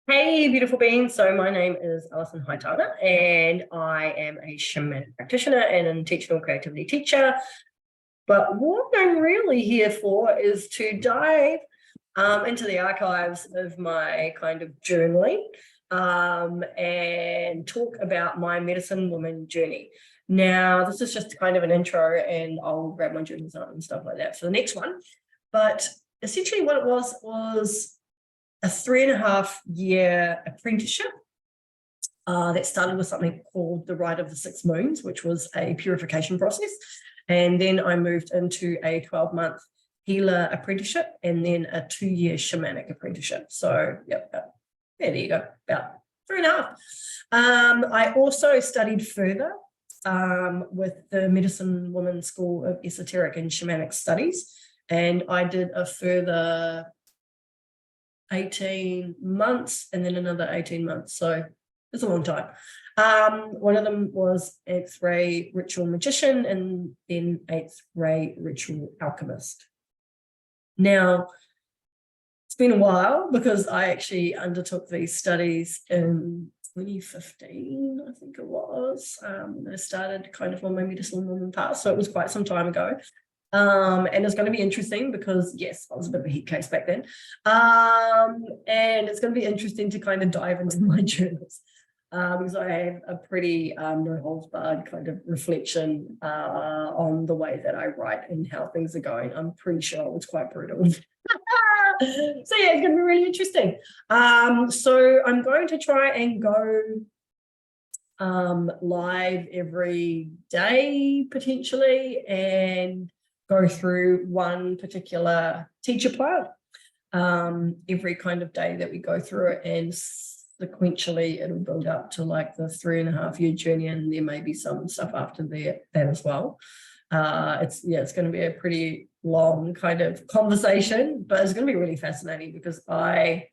Hey, beautiful beings. So my name is Alison Haitana, and I am a shamanic practitioner and an intentional creativity teacher. But what I'm really here for is to dive into the archives of my kind of journaling and talk about my medicine woman journey. Now, this is just kind of an intro, and I'll grab my journals out and stuff like that for the next one. But essentially what it was a 3.5-year apprenticeship that started with something called the Rite of the Six Moons, which was a purification process. And then I moved into a 12-month healer apprenticeship and then a 2-year shamanic apprenticeship. So, yep, there you go, about 3.5. I also studied further with the Medicine Woman School of Esoteric and Shamanic Studies. And I did a further 18 months and then another 18 months. So it's a long time. One of them was 8th ray ritual magician and then 8th ray ritual alchemist. Now, it's been a while because I actually undertook these studies in 2015, I think it was. I started kind of on my medicine woman path, so it was quite some time ago. And it's going to be interesting because, yes, I was a bit of a heat case back then. And it's going to be interesting to kind of dive into my journals because I have a pretty no holds barred kind of reflection on the way that I write and how things are going. I'm pretty sure it was quite brutal. So yeah, it's going to be really interesting. So I'm going to try and go live every day potentially and go through one particular teacher plan every kind of day that we go through it, and sequentially it'll build up to like the 3.5-year journey, and there may be some stuff after that as well. It's going to be a pretty long kind of conversation, but it's going to be really fascinating because I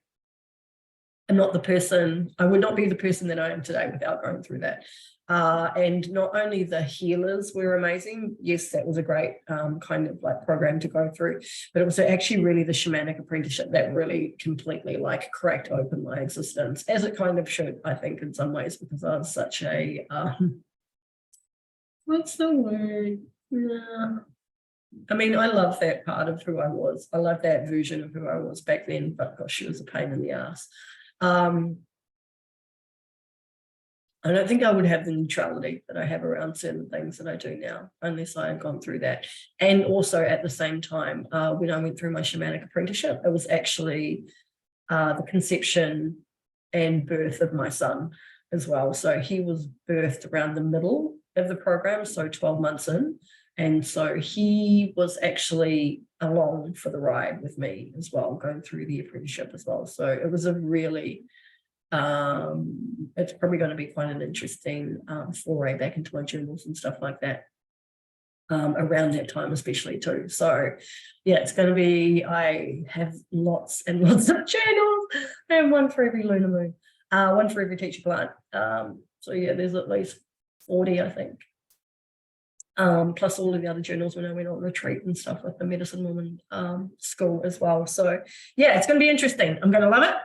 am not the person, I would not be the person that I am today without going through that. And not only the healers were amazing, yes, that was a great kind of like program to go through, but it was actually really the shamanic apprenticeship that really completely like cracked open my existence, as it kind of should, I think, in some ways, because I was such a what's the word? I mean, I love that part of who I was. I love that version of who I was back then, but gosh, she was a pain in the ass. I don't think I would have the neutrality that I have around certain things that I do now, unless I had gone through that. And also at the same time, when I went through my shamanic apprenticeship, it was actually the conception and birth of my son as well. So he was birthed around the middle of the program, so 12 months in. And so he was actually along for the ride with me as well, going through the apprenticeship as well. So it was a really... it's probably going to be quite an interesting foray back into my journals and stuff like that around that time especially too. So yeah, it's going to be, I have lots and lots of journals, and one for every lunar moon, one for every teacher plant. So yeah, there's at least 40, I think, plus all of the other journals when I went on retreat and stuff with the Medicine Woman school as well. So yeah, it's going to be interesting. I'm going to love it.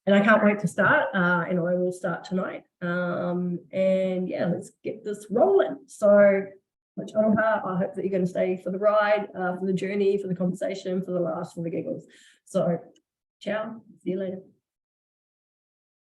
And I can't wait to start, and I will start tonight. And yeah, let's get this rolling. So much aloha. I hope that you're going to stay for the ride, for the journey, for the conversation, for the laughs, for the giggles. So ciao, see you later.